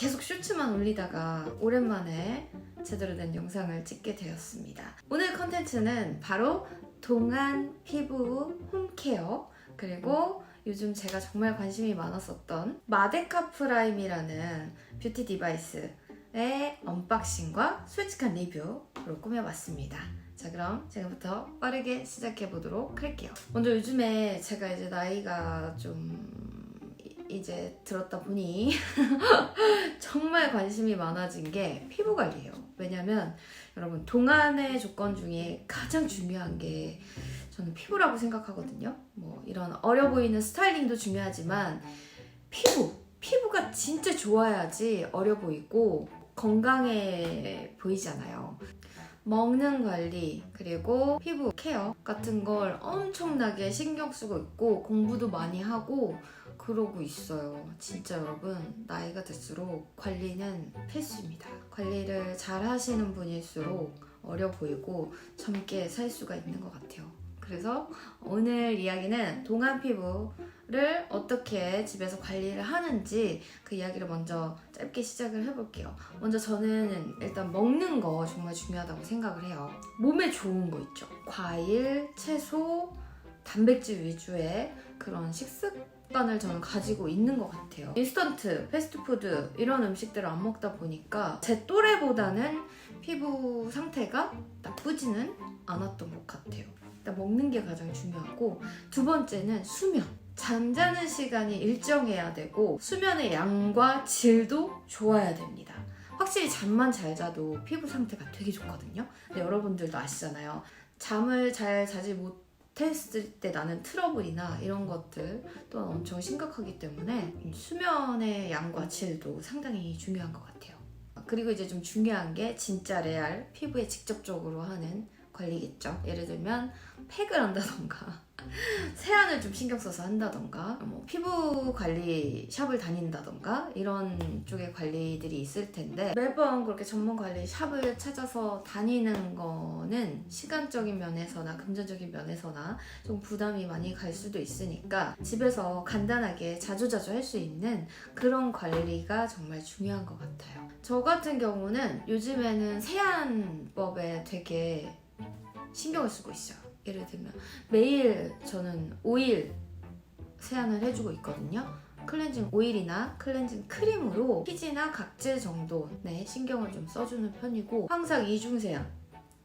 계속 쇼츠만 올리다가 오랜만에 제대로 된 영상을 찍게 되었습니다. 오늘 컨텐츠는 바로 동안 피부 홈케어, 그리고 요즘 제가 정말 관심이 많았었던 마데카 프라임이라는 뷰티 디바이스의 언박싱과 솔직한 리뷰로 꾸며봤습니다. 자, 그럼 지금부터 빠르게 시작해보도록 할게요. 먼저 요즘에 제가 이제 나이가 좀 이제 들었다 보니 정말 관심이 많아진 게 피부 관리예요. 왜냐면 여러분, 동안의 조건 중에 가장 중요한 게 저는 피부라고 생각하거든요. 뭐 이런 어려 보이는 스타일링도 중요하지만 피부가 진짜 좋아야지 어려 보이고 건강해 보이잖아요. 먹는 관리, 그리고 피부 케어 같은 걸 엄청나게 신경 쓰고 있고 공부도 많이 하고 그러고 있어요. 진짜 여러분, 나이가 들수록 관리는 필수입니다. 관리를 잘 하시는 분일수록 어려 보이고 젊게 살 수가 있는 것 같아요. 그래서 오늘 이야기는 동안 피부를 어떻게 집에서 관리를 하는지 그 이야기를 먼저 짧게 시작을 해볼게요. 먼저 저는 일단 먹는 거 정말 중요하다고 생각을 해요. 몸에 좋은 거 있죠. 과일, 채소, 단백질 위주의 그런 식습관을 저는 가지고 있는 것 같아요. 인스턴트, 패스트푸드 이런 음식들을 안 먹다 보니까 제 또래보다는 피부 상태가 나쁘지는 않았던 것 같아요. 일단 먹는 게 가장 중요하고, 두 번째는 수면. 잠자는 시간이 일정해야 되고 수면의 양과 질도 좋아야 됩니다. 확실히 잠만 잘 자도 피부 상태가 되게 좋거든요. 근데 여러분들도 아시잖아요. 잠을 잘 자지 못했을 때 나는 트러블이나 이런 것들 또한 엄청 심각하기 때문에 수면의 양과 질도 상당히 중요한 것 같아요. 그리고 이제 좀 중요한 게 진짜 레알 피부에 직접적으로 하는 관리겠죠. 예를 들면 팩을 한다던가 세안을 좀 신경 써서 한다던가, 뭐 피부 관리 샵을 다닌다던가 이런 쪽의 관리들이 있을 텐데, 매번 그렇게 전문 관리 샵을 찾아서 다니는 거는 시간적인 면에서나 금전적인 면에서나 좀 부담이 많이 갈 수도 있으니까 집에서 간단하게 자주자주 할 수 있는 그런 관리가 정말 중요한 것 같아요. 저 같은 경우는 요즘에는 세안법에 되게 신경을 쓰고 있어요. 예를 들면 매일 저는 오일 세안을 해주고 있거든요. 클렌징 오일이나 클렌징 크림으로 피지나 각질 정도에 신경을 좀 써주는 편이고, 항상 이중 세안,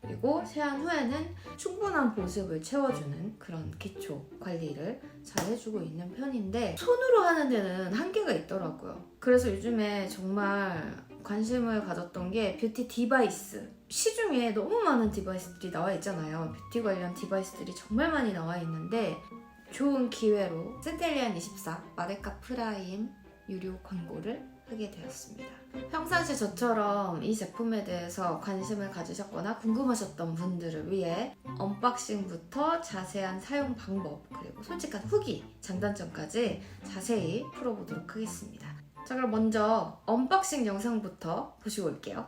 그리고 세안 후에는 충분한 보습을 채워주는 그런 기초 관리를 잘 해주고 있는 편인데, 손으로 하는 데는 한계가 있더라고요. 그래서 요즘에 정말 관심을 가졌던 게 뷰티 디바이스. 시중에 너무 많은 디바이스들이 나와 있잖아요. 뷰티 관련 디바이스들이 정말 많이 나와 있는데, 좋은 기회로 센텔리안24 마데카 프라임 유료 광고를 하게 되었습니다. 평상시 저처럼 이 제품에 대해서 관심을 가지셨거나 궁금하셨던 분들을 위해 언박싱부터 자세한 사용 방법, 그리고 솔직한 후기, 장단점까지 자세히 풀어보도록 하겠습니다. 자, 그럼 먼저 언박싱 영상부터 보시고 올게요.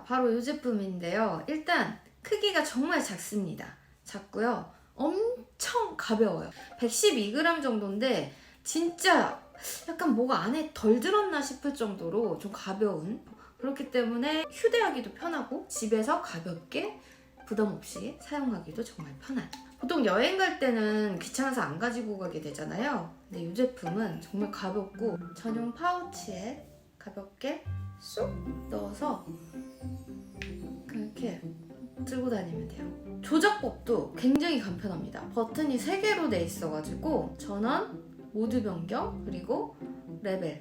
바로 이 제품인데요. 일단 크기가 정말 작습니다. 작고요. 엄청 가벼워요. 112g 정도인데 진짜 약간 뭐가 안에 덜 들었나 싶을 정도로 좀 가벼운, 그렇기 때문에 휴대하기도 편하고 집에서 가볍게 부담 없이 사용하기도 정말 편한. 보통 여행 갈 때는 귀찮아서 안 가지고 가게 되잖아요. 근데 이 제품은 정말 가볍고 전용 파우치에 가볍게 쏙 넣어서 그렇게 들고 다니면 돼요. 조작법도 굉장히 간편합니다. 버튼이 3개로 돼 있어가지고 전원, 모드 변경, 그리고 레벨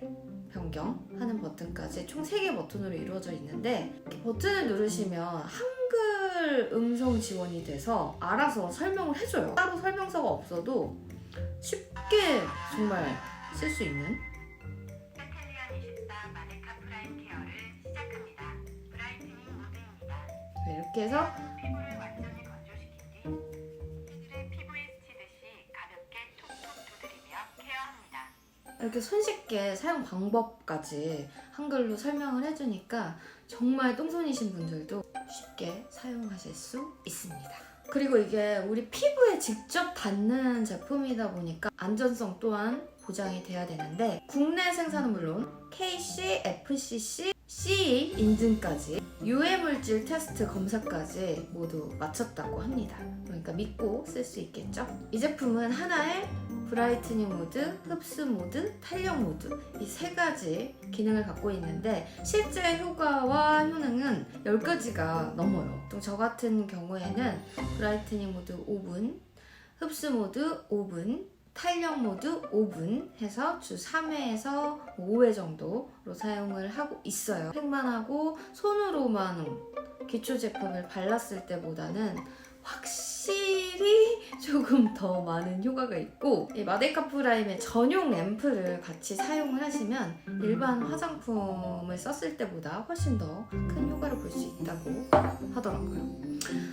변경하는 버튼까지 총 3개 버튼으로 이루어져 있는데, 이렇게 버튼을 누르시면 한글 음성 지원이 돼서 알아서 설명을 해줘요. 따로 설명서가 없어도 쉽게 정말 쓸 수 있는. 이렇게 해서 피부를 완전히 건조시킨 뒤 세제를 피부에 스치듯이 가볍게 톡톡 두드리며 케어합니다. 이렇게 손쉽게 사용 방법까지 한글로 설명을 해주니까 정말 똥손이신 분들도 쉽게 사용하실 수 있습니다. 그리고 이게 우리 피부에 직접 닿는 제품이다 보니까 안전성 또한 보장이 돼야 되는데, 국내 생산은 물론 KC, FCC, CE 인증까지 유해물질 테스트 검사까지 모두 마쳤다고 합니다. 그러니까 믿고 쓸 수 있겠죠? 이 제품은 하나의 브라이트닝 모드, 흡수 모드, 탄력 모드, 이 3가지 기능을 갖고 있는데 실제 효과와 효능은 10가지가 넘어요. 또 저 같은 경우에는 브라이트닝 모드 5분, 흡수 모드 5분, 탄력 모드 5분 해서 주 3회에서 5회 정도로 사용을 하고 있어요. 팩만 하고 손으로만 기초 제품을 발랐을 때보다는 확실히 조금 더 많은 효과가 있고, 이 마데카 프라임의 전용 램프를 같이 사용을 하시면 일반 화장품을 썼을 때보다 훨씬 더 큰 효과를 볼 수 있다고 하더라고요.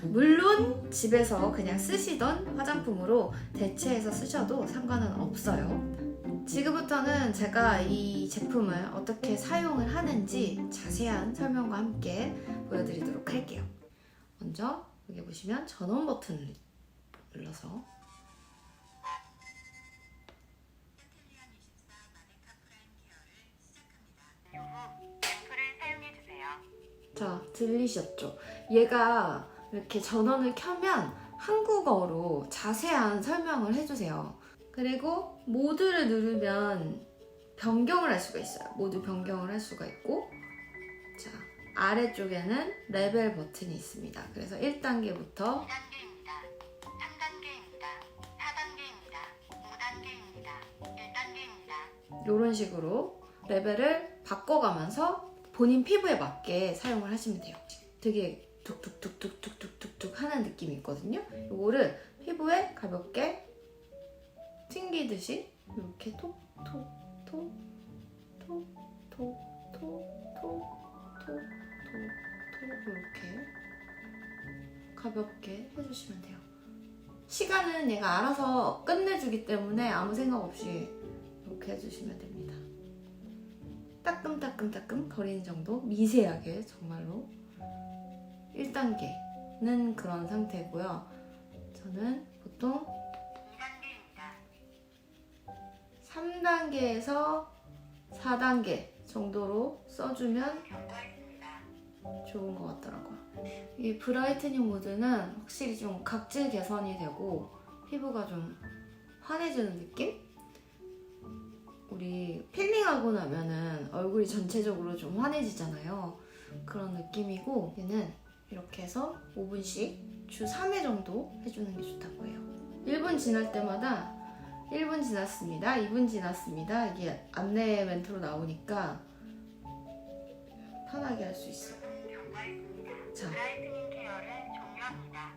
물론 집에서 그냥 쓰시던 화장품으로 대체해서 쓰셔도 상관은 없어요. 지금부터는 제가 이 제품을 어떻게 사용을 하는지 자세한 설명과 함께 보여드리도록 할게요. 먼저 여기 보시면 전원 버튼을 눌러서 램프를 사용해주세요. 자, 들리셨죠? 얘가 이렇게 전원을 켜면 한국어로 자세한 설명을 해주세요. 그리고 모드를 누르면 변경을 할 수가 있어요. 모드 변경을 할 수가 있고, 자, 아래쪽에는 레벨 버튼이 있습니다. 그래서 1단계부터 2단계입니다. 3단계입니다. 4단계입니다. 5단계입니다. 1단계입니다. 이런 식으로 레벨을 바꿔가면서 본인 피부에 맞게 사용을 하시면 돼요. 되게 툭툭툭툭툭툭툭 하는 느낌이 있거든요. 이거를 피부에 가볍게 튕기듯이 이렇게 톡톡톡톡톡톡톡톡톡 이렇게 가볍게 해주시면 돼요. 시간은 얘가 알아서 끝내주기 때문에 아무 생각 없이 이렇게 해주시면 됩니다. 따끔따끔따끔 거리는 정도, 미세하게 정말로. 1단계는 그런 상태고요. 저는 보통 2단계입니다. 3단계에서 4단계 정도로 써주면 경과했습니다. 좋은 것 같더라고요. 이 브라이트닝 모드는 확실히 좀 각질 개선이 되고 피부가 좀 환해지는 느낌? 우리 필링하고 나면은 얼굴이 전체적으로 좀 환해지잖아요. 그런 느낌이고, 얘는 이렇게 해서 5분씩 주 3회 정도 해주는 게 좋다고 해요. 1분 지날 때마다 1분 지났습니다, 2분 지났습니다, 이게 안내 멘트로 나오니까 편하게 할 수 있어요. 경과했습니다. 자, 브라이트닝 케어를 종료합니다.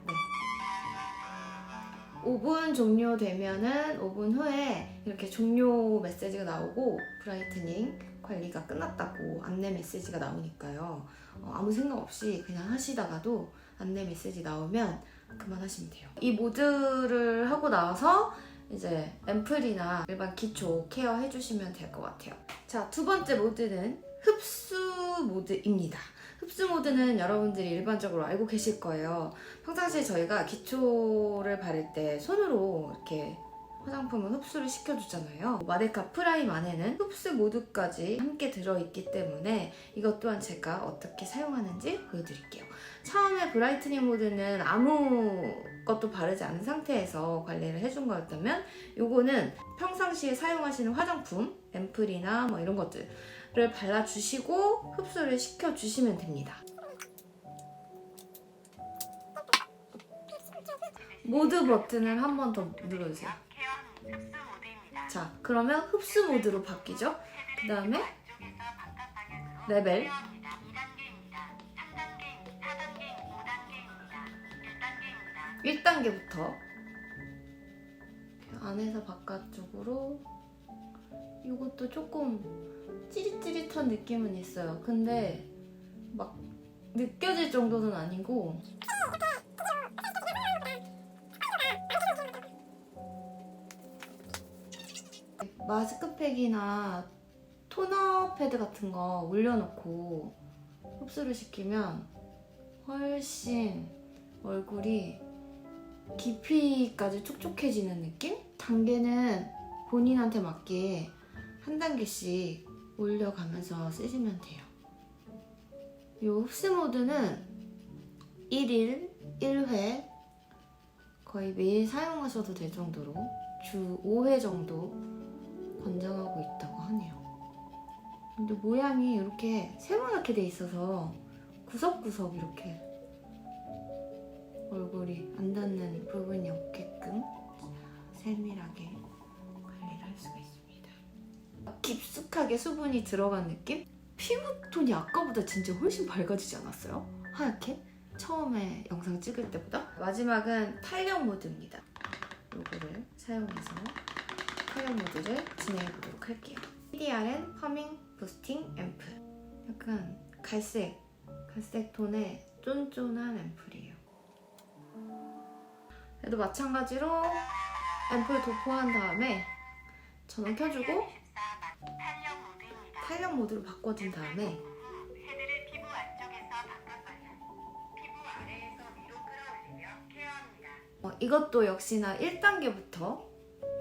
5분 종료되면은 5분 후에 이렇게 종료 메시지가 나오고 브라이트닝 관리가 끝났다고 안내 메시지가 나오니까요. 아무 생각 없이 그냥 하시다가도 안내 메시지 나오면 그만하시면 돼요. 이 모드를 하고 나서 이제 앰플이나 일반 기초 케어 해주시면 될 것 같아요. 자, 두 번째 모드는 흡수 모드입니다. 흡수 모드는 여러분들이 일반적으로 알고 계실 거예요. 평상시에 저희가 기초를 바를 때 손으로 이렇게 화장품을 흡수를 시켜주잖아요. 마데카 프라임 안에는 흡수 모드까지 함께 들어있기 때문에 이것 또한 제가 어떻게 사용하는지 보여드릴게요. 처음에 브라이트닝 모드는 아무것도 바르지 않은 상태에서 관리를 해준 거였다면 요거는 평상시에 사용하시는 화장품, 앰플이나 뭐 이런 것들을 발라주시고 흡수를 시켜주시면 됩니다. 모드 버튼을 한 번 더 눌러주세요. 케어하는 흡수 모드입니다. 자, 그러면 흡수 모드로 바뀌죠? 그 다음에 안쪽에서 바깥 방향으로 레벨 케어합니다. 2단계입니다. 3단계, 4단계입니다. 5단계입니다. 1단계입니다. 1단계부터 안에서 바깥쪽으로 이것도 조금 찌릿찌릿한 느낌은 있어요. 근데 막 느껴질 정도는 아니고 마스크팩이나 토너 패드 같은 거 올려놓고 흡수를 시키면 훨씬 얼굴이 깊이까지 촉촉해지는 느낌? 단계는 본인한테 맞게 한 단계씩 올려가면서 쓰시면 돼요. 이 흡수 모드는 1일 1회 거의 매일 사용하셔도 될 정도로 주 5회 정도 권장하고 있다고 하네요. 근데 모양이 이렇게 세모나게 돼 있어서 구석구석 이렇게 얼굴이 안 닿는 부분이 없게끔 세밀하게 관리를 할 수가 있습니다. 깊숙하게 수분이 들어간 느낌? 피부톤이 아까보다 진짜 훨씬 밝아지지 않았어요? 하얗게? 처음에 영상 찍을 때보다? 마지막은 탄력 모드입니다. 요거를 사용해서 탄력 모드를 진행해 보도록 할게요. PDRN 펌밍 부스팅 앰플. 약간 갈색 톤의 쫀쫀한 앰플이에요. 얘도 마찬가지로 앰플 도포한 다음에 전원 켜주고 탄력 모드입니다. 탄력 모드로 바꿔준 다음에 헤드를 피부 안쪽에서 바깥 방향, 피부 아래에서 위로 끌어올리며 케어합니다. 이것도 역시나 1단계부터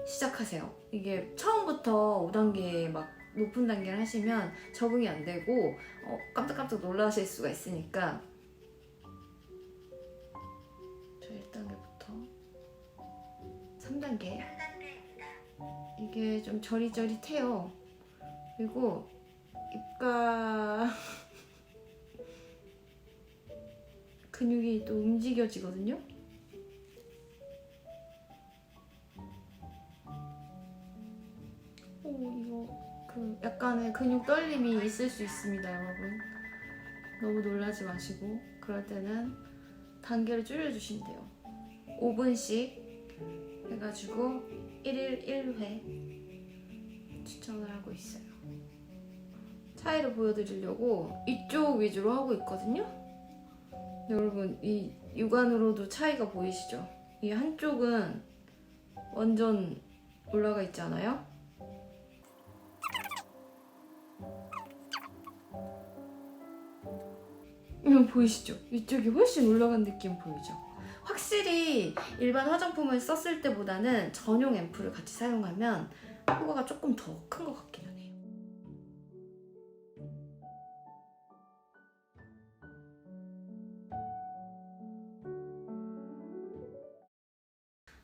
시작하세요. 이게 처음부터 5단계 막 높은 단계를 하시면 적응이 안 되고 깜짝깜짝 놀라실 수가 있으니까 저 1단계부터 3단계 3단계입니다. 이게 좀 저릿저릿해요. 그리고 입가 근육이 또 움직여지거든요. 이거 약간의 근육 떨림이 있을 수 있습니다, 여러분. 너무 놀라지 마시고 그럴 때는 단계를 줄여주시면 돼요. 5분씩 해가지고 1일 1회 추천을 하고 있어요. 차이를 보여드리려고 이쪽 위주로 하고 있거든요. 여러분 이 육안으로도 차이가 보이시죠? 이 한쪽은 완전 올라가 있잖아요. 이거 보이시죠? 이쪽이 훨씬 올라간 느낌 보이죠? 확실히 일반 화장품을 썼을 때보다는 전용 앰플을 같이 사용하면 효과가 조금 더 큰 것 같기는 해요.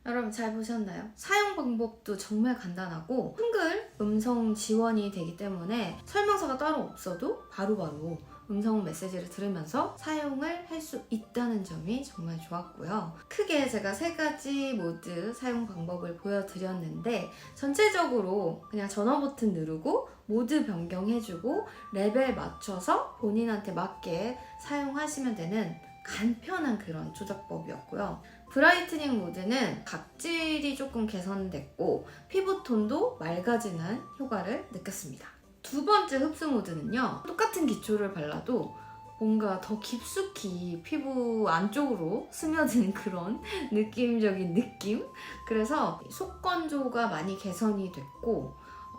여러분 잘 보셨나요? 사용 방법도 정말 간단하고 한글 음성 지원이 되기 때문에 설명서가 따로 없어도 바로바로 음성 메시지를 들으면서 사용을 할 수 있다는 점이 정말 좋았고요. 크게 제가 3가지 모드 사용 방법을 보여드렸는데 전체적으로 그냥 전원 버튼 누르고 모드 변경해주고 레벨 맞춰서 본인한테 맞게 사용하시면 되는 간편한 그런 조작법이었고요. 브라이트닝 모드는 각질이 조금 개선됐고 피부톤도 맑아지는 효과를 느꼈습니다. 두 번째 흡수 모드는요. 똑같은 기초를 발라도 뭔가 더 깊숙이 피부 안쪽으로 스며드는 그런 느낌적인 느낌? 그래서 속건조가 많이 개선이 됐고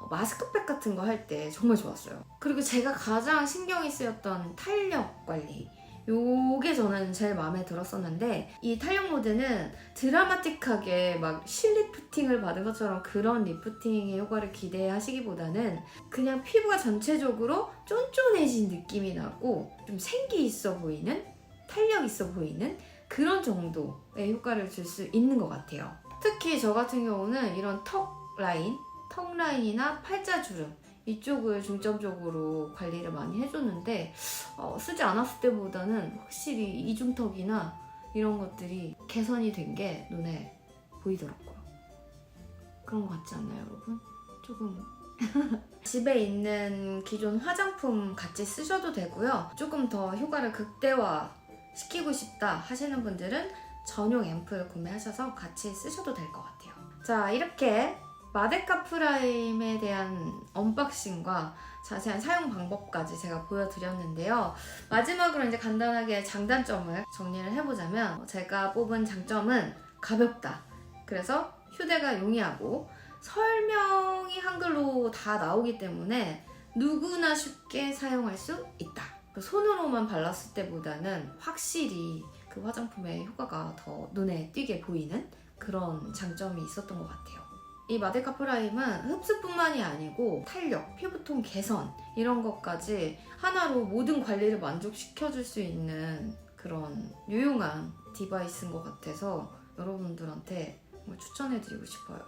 마스크팩 같은 거 할 때 정말 좋았어요. 그리고 제가 가장 신경이 쓰였던 탄력 관리, 요게 저는 제일 마음에 들었었는데, 이 탄력 모드는 드라마틱하게 막 실리프팅을 받은 것처럼 그런 리프팅의 효과를 기대하시기보다는 그냥 피부가 전체적으로 쫀쫀해진 느낌이 나고 좀 생기 있어 보이는, 탄력 있어 보이는 그런 정도의 효과를 줄 수 있는 것 같아요. 특히 저 같은 경우는 이런 턱 라인이나 팔자주름 이쪽을 중점적으로 관리를 많이 해줬는데 쓰지 않았을 때보다는 확실히 이중턱이나 이런 것들이 개선이 된 게 눈에 보이더라고요. 그런 거 같지 않나요, 여러분? 조금 집에 있는 기존 화장품 같이 쓰셔도 되고요. 조금 더 효과를 극대화 시키고 싶다 하시는 분들은 전용 앰플 구매하셔서 같이 쓰셔도 될 것 같아요. 자, 이렇게 마데카 프라임에 대한 언박싱과 자세한 사용 방법까지 제가 보여드렸는데요. 마지막으로 이제 간단하게 장단점을 정리를 해보자면, 제가 뽑은 장점은 가볍다. 그래서 휴대가 용이하고 설명이 한글로 다 나오기 때문에 누구나 쉽게 사용할 수 있다. 손으로만 발랐을 때보다는 확실히 그 화장품의 효과가 더 눈에 띄게 보이는 그런 장점이 있었던 것 같아요. 이 마데카 프라임은 흡수뿐만이 아니고 탄력, 피부톤 개선 이런 것까지 하나로 모든 관리를 만족시켜줄 수 있는 그런 유용한 디바이스인 것 같아서 여러분들한테 정말 추천해드리고 싶어요.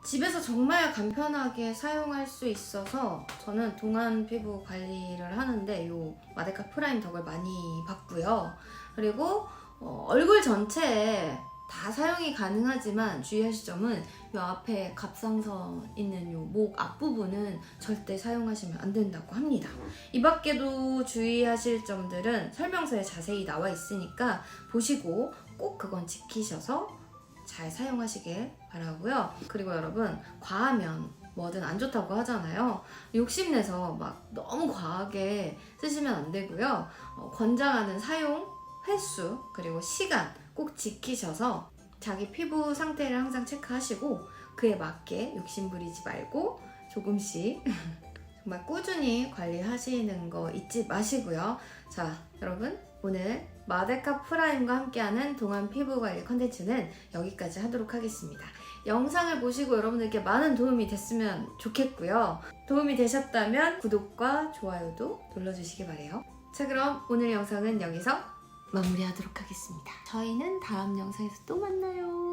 집에서 정말 간편하게 사용할 수 있어서 저는 동안 피부 관리를 하는데 이 마데카 프라임 덕을 많이 봤고요. 그리고 얼굴 전체에 다 사용이 가능하지만 주의하실 점은 이 앞에 갑상선 있는 이 목 앞부분은 절대 사용하시면 안 된다고 합니다. 이 밖에도 주의하실 점들은 설명서에 자세히 나와 있으니까 보시고 꼭 그건 지키셔서 잘 사용하시길 바라고요. 그리고 여러분, 과하면 뭐든 안 좋다고 하잖아요. 욕심내서 막 너무 과하게 쓰시면 안 되고요. 권장하는 사용 횟수 그리고 시간 꼭 지키셔서 자기 피부 상태를 항상 체크하시고 그에 맞게 욕심 부리지 말고 조금씩 정말 꾸준히 관리하시는 거 잊지 마시고요. 자, 여러분, 오늘 마데카 프라임과 함께하는 동안 피부 관리 컨텐츠는 여기까지 하도록 하겠습니다. 영상을 보시고 여러분들께 많은 도움이 됐으면 좋겠고요. 도움이 되셨다면 구독과 좋아요도 눌러주시기 바래요. 자, 그럼 오늘 영상은 여기서 마무리하도록 하겠습니다. 저희는 다음 영상에서 또 만나요.